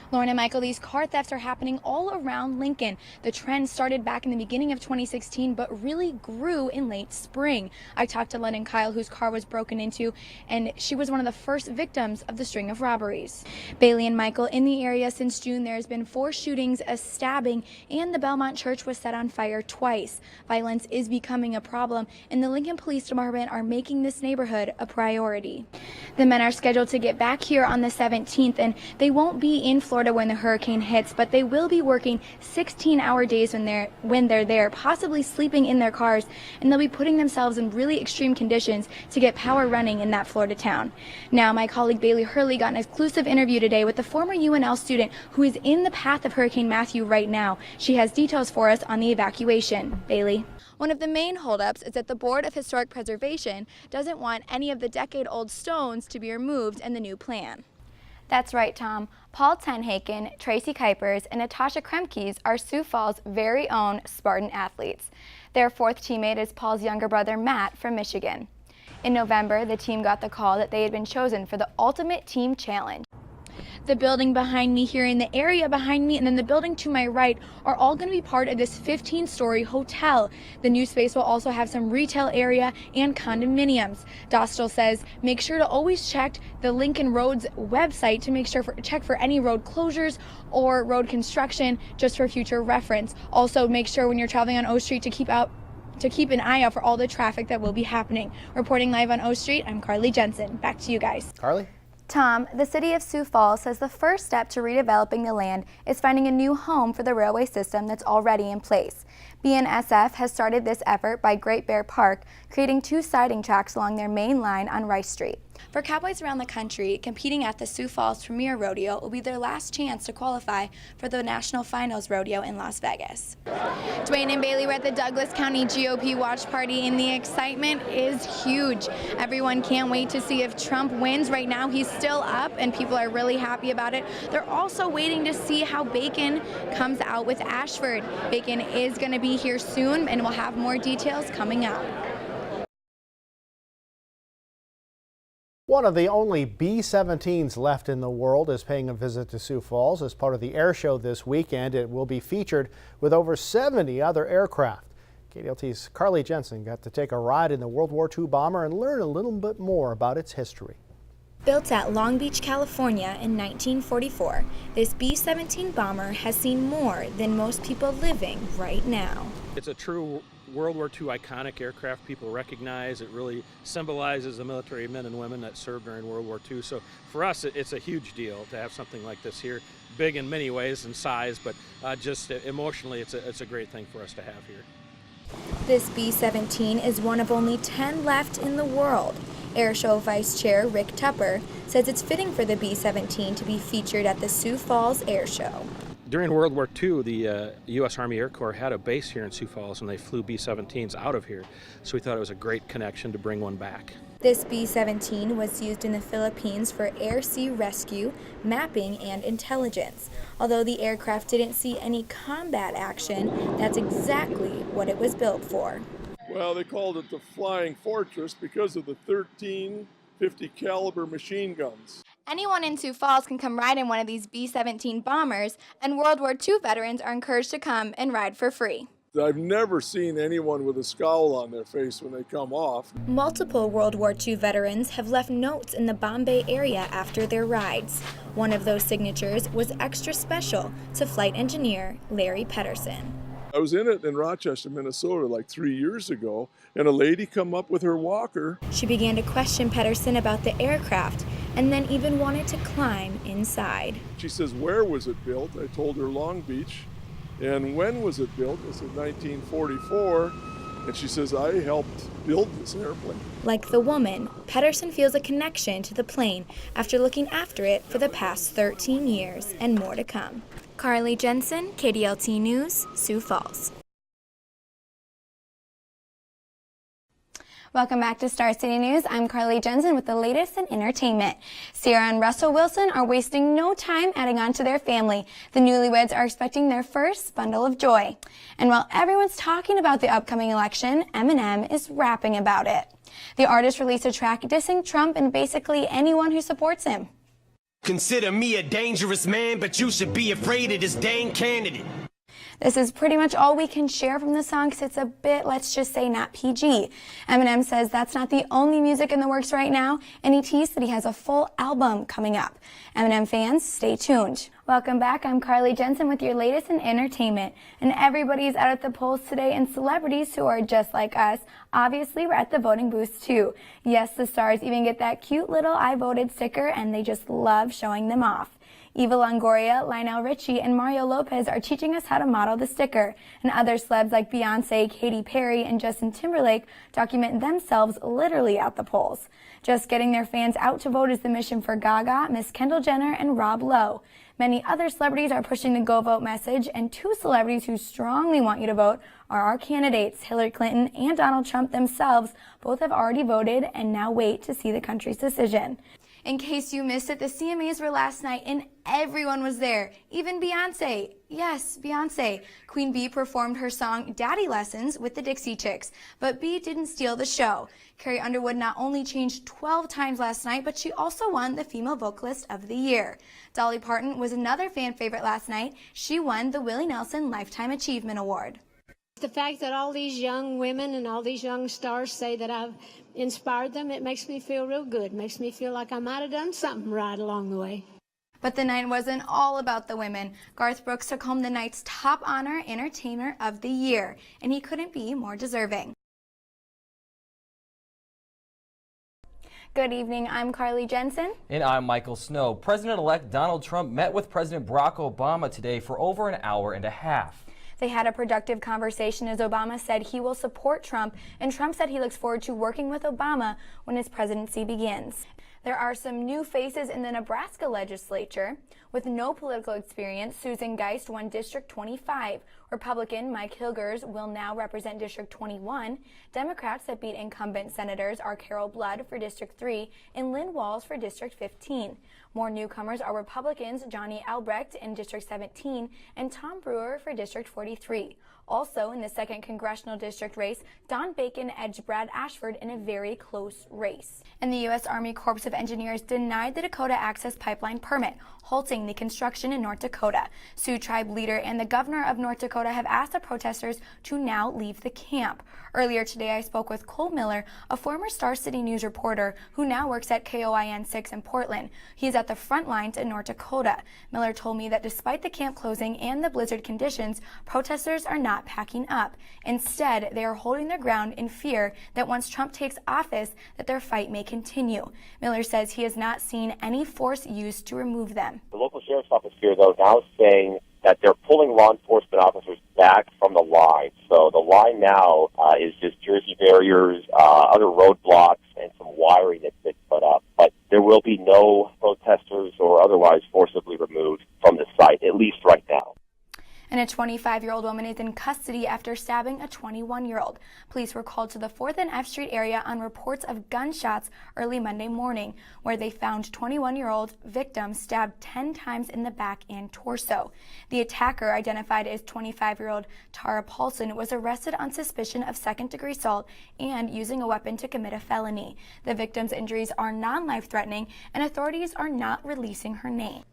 Lauren and Michael, these car thefts are happening all around Lincoln. The trend started back in the beginning of 2016, but really grew in late spring. I talked to Len and Kyle, whose car was broken into, and she was one of the first victims of the string of robberies. Bailey and Michael, in the area since June, there has been 4 shootings, a stabbing, and the Belmont Church was set on fire twice. Violence is becoming a problem, and the Lincoln Police Department are making this neighborhood a priority. The men are scheduled to get back here on the 17th, and they won't be in Florida when the hurricane hits, but they will be working 16-hour days when they're there, possibly sleeping in their cars, and they'll be putting themselves in really extreme conditions to get power running in that Florida town. Now, my colleague Bailey Hurley got an exclusive interview today with the former UNL student who is in the path of Hurricane Matthew right now. She has details for us on the evacuation. Bailey. One of the main holdups is that the Board of Historic Preservation doesn't want any of the decade-old stones to be removed in the new plan. That's right, Tom. Paul Tenhaken, Tracy Kuipers, and Natasha Kremkes are Sioux Falls' very own Spartan athletes. Their 4th teammate is Paul's younger brother, Matt, from Michigan. In November, the team got the call that they had been chosen for the Ultimate Team Challenge. The building behind me here, in the area behind me, and then the building to my right are all going to be part of this 15-story hotel. The new space will also have some retail area and condominiums. Dostal says make sure to always check the Lincoln Roads website to check for any road closures or road construction, just for future reference. Also, make sure when you're traveling on O Street to keep an eye out for all the traffic that will be happening. Reporting live on O Street, I'm Carly Jensen. Back to you guys. Carly? Tom, the city of Sioux Falls says the first step to redeveloping the land is finding a new home for the railway system that's already in place. BNSF has started this effort by Great Bear Park, creating 2 siding tracks along their main line on Rice Street. For cowboys around the country, competing at the Sioux Falls Premier Rodeo will be their last chance to qualify for the National Finals Rodeo in Las Vegas. Dwayne and Bailey were at the Douglas County GOP watch party, and the excitement is huge. Everyone can't wait to see if Trump wins. Right now, he's still up, and people are really happy about it. They're also waiting to see how Bacon comes out with Ashford. Bacon is going to be here soon, and we'll have more details coming up. One of the only B-17s left in the world is paying a visit to Sioux Falls as part of the air show this weekend. It will be featured with over 70 other aircraft. KDLT's Carly Jensen got to take a ride in the World War II bomber and learn a little bit more about its history. Built at Long Beach, California in 1944, this B-17 bomber has seen more than most people living right now. It's a true World War II iconic aircraft people recognize. It really symbolizes the military men and women that served during World War II. So for us, it's a huge deal to have something like this here. Big in many ways in size, but just emotionally, it's a great thing for us to have here. This B-17 is one of only 10 left in the world. Airshow Vice Chair Rick Tupper says it's fitting for the B-17 to be featured at the Sioux Falls Air Show. During World War II, the U.S. Army Air Corps had a base here in Sioux Falls, and they flew B-17s out of here. So we thought it was a great connection to bring one back. This B-17 was used in the Philippines for air-sea rescue, mapping, and intelligence. Although the aircraft didn't see any combat action, that's exactly what it was built for. Well, they called it the Flying Fortress because of the 13 .50 caliber machine guns. Anyone in Sioux Falls can come ride in one of these B-17 bombers, and World War II veterans are encouraged to come and ride for free. I've never seen anyone with a scowl on their face when they come off. Multiple World War II veterans have left notes in the Bombay area after their rides. One of those signatures was extra special to flight engineer Larry Pedersen. I was in it in Rochester, Minnesota like 3 years ago, and a lady come up with her walker. She began to question Pedersen about the aircraft and then even wanted to climb inside. She says, "Where was it built?" I told her Long Beach. "And when was it built?" I said, 1944. And she says, "I helped build this airplane." Like the woman, Pedersen feels a connection to the plane after looking after it for the past 13 years, and more to come. Carly Jensen, KDLT News, Sioux Falls. Welcome back to Star City News. I'm Carly Jensen with the latest in entertainment. Sierra and Russell Wilson are wasting no time adding on to their family. The newlyweds are expecting their first bundle of joy. And while everyone's talking about the upcoming election, Eminem is rapping about it. The artist released a track dissing Trump and basically anyone who supports him. Consider me a dangerous man, but you should be afraid of this dang candidate. This is pretty much all we can share from the song because it's a bit, let's just say, not PG. Eminem says that's not the only music in the works right now, and he teased that he has a full album coming up. Eminem fans, stay tuned. Welcome back. I'm Carly Jensen with your latest in entertainment. And everybody's out at the polls today, and celebrities who are just like us obviously were at the voting booths too. Yes, the stars even get that cute little I voted sticker, and they just love showing them off. Eva Longoria, Lionel Richie, and Mario Lopez are teaching us how to model the sticker. And other celebs like Beyonce, Katy Perry, and Justin Timberlake document themselves literally at the polls. Just getting their fans out to vote is the mission for Gaga, Miss Kendall Jenner, and Rob Lowe. Many other celebrities are pushing the Go Vote message, and two celebrities who strongly want you to vote are our candidates. Hillary Clinton and Donald Trump themselves both have already voted and now wait to see the country's decision. In case you missed it, the CMAs were last night and everyone was there, even Beyonce. Yes, Beyonce. Queen Bee performed her song Daddy Lessons with the Dixie Chicks, but Bee didn't steal the show. Carrie Underwood not only changed 12 times last night, but she also won the Female Vocalist of the Year. Dolly Parton was another fan favorite last night. She won the Willie Nelson Lifetime Achievement Award. The fact that all these young women and all these young stars say that I've inspired them, it makes me feel real good. It makes me feel like I might have done something right along the way. But the night wasn't all about the women. Garth Brooks took home the night's top honor, Entertainer of the Year, and he couldn't be more deserving. Good evening, I'm Carly Jensen. And I'm Michael Snow. President-elect Donald Trump met with President Barack Obama today for over an hour and a half. They had a productive conversation as Obama said he will support Trump, and Trump said he looks forward to working with Obama when his presidency begins. There are some new faces in the Nebraska legislature. With no political experience, Susan Geist won District 25. Republican Mike Hilgers will now represent District 21. Democrats that beat incumbent senators are Carol Blood for District 3 and Lynn Walls for District 15. More newcomers are Republicans Johnny Albrecht in District 17 and Tom Brewer for District 43. Also in the 2nd Congressional District race, Don Bacon edged Brad Ashford in a very close race. And the U.S. Army Corps of Engineers denied the Dakota Access Pipeline permit, halting the construction in North Dakota. Sioux Tribe leader and the governor of North Dakota have asked the protesters to now leave the camp. Earlier today, I spoke with Cole Miller, a former Star City News reporter who now works at KOIN 6 in Portland. He is at the front lines in North Dakota. Miller told me that despite the camp closing and the blizzard conditions, protesters are not packing up. Instead, they are holding their ground in fear that once Trump takes office, that their fight may continue. Miller says he has not seen any force used to remove them. The local sheriff's office here, though, now is saying that they're pulling law enforcement officers back from the line. So the line now is just Jersey barriers, other roadblocks, and some wiring that's been put up. But there will be no protesters or otherwise forcibly removed from the site, at least right now. And a 25-year-old woman is in custody after stabbing a 21-year-old. Police were called to the 4th and F Street area on reports of gunshots early Monday morning, where they found 21-year-old victim stabbed 10 times in the back and torso. The attacker, identified as 25-year-old Tara Paulson, was arrested on suspicion of second-degree assault and using a weapon to commit a felony. The victim's injuries are non-life-threatening, and authorities are not releasing her name.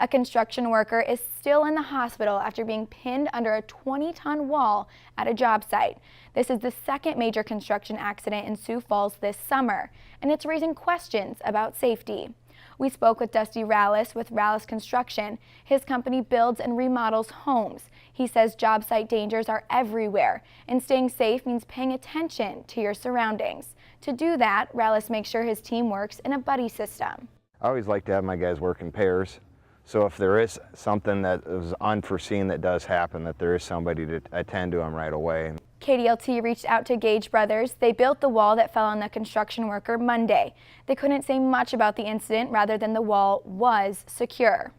A construction worker is still in the hospital after being pinned under a 20-ton wall at a job site. This is the second major construction accident in Sioux Falls this summer, and it's raising questions about safety. We spoke with Dusty Rallis with Rallis Construction. His company builds and remodels homes. He says job site dangers are everywhere, and staying safe means paying attention to your surroundings. To do that, Rallis makes sure his team works in a buddy system. I always like to have my guys work in pairs. So if there is something that is unforeseen that does happen, that there is somebody to attend to them right away. KDLT reached out to Gage Brothers. They built the wall that fell on the construction worker Monday. They couldn't say much about the incident rather than the wall was secure.